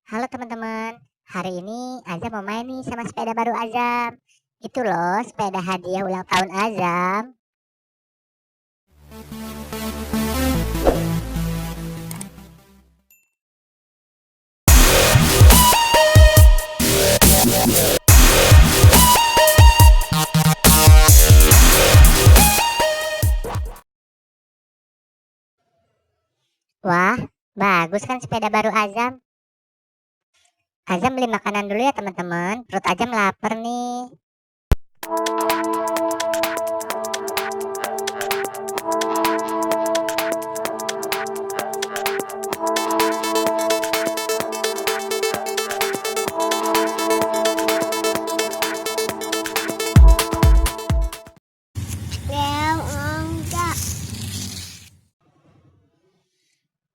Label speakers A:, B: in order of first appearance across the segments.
A: Halo teman-teman, hari ini Azam mau main nih sama sepeda baru Azam. Itu loh sepeda hadiah ulang tahun Azam. Wah, bagus kan sepeda baru Azam. Azam beli makanan dulu ya teman-teman, perut Azam lapar nih.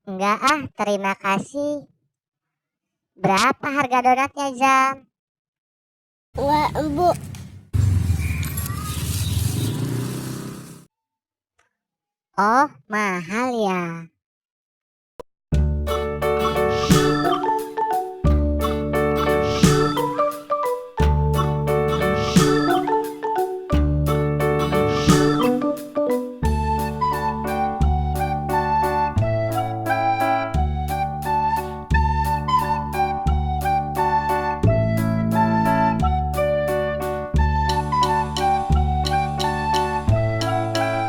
A: Enggak ah, terima kasih. Berapa harga donatnya, Zam?
B: Wah, Bu.
A: Oh, mahal ya.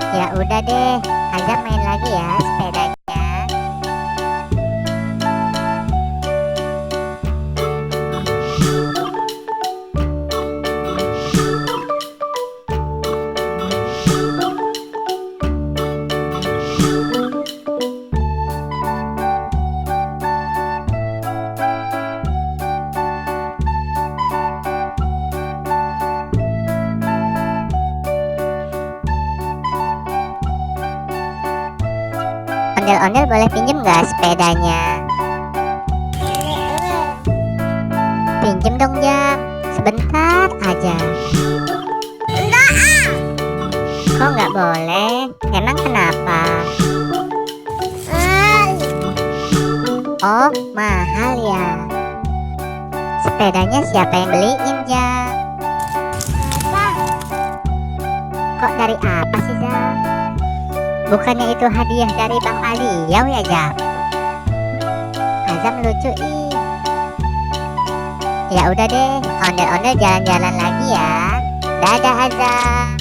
A: Ya udah deh, Azam main lagi ya sepedanya. Ondel-ondel boleh pinjem nggak sepedanya? Pinjem dong Jam, sebentar aja.
B: Enggak ah.
A: Kok nggak boleh? Emang kenapa? Oh, mahal ya. Sepedanya siapa yang beliin Jam?
B: Apa?
A: Kok dari apa sih Jam? Bukannya itu hadiah dari Bang Aliau ya Jam? Azam lucu ih. Ya udah deh, ondel-ondel jalan-jalan lagi ya. Dadah Azam.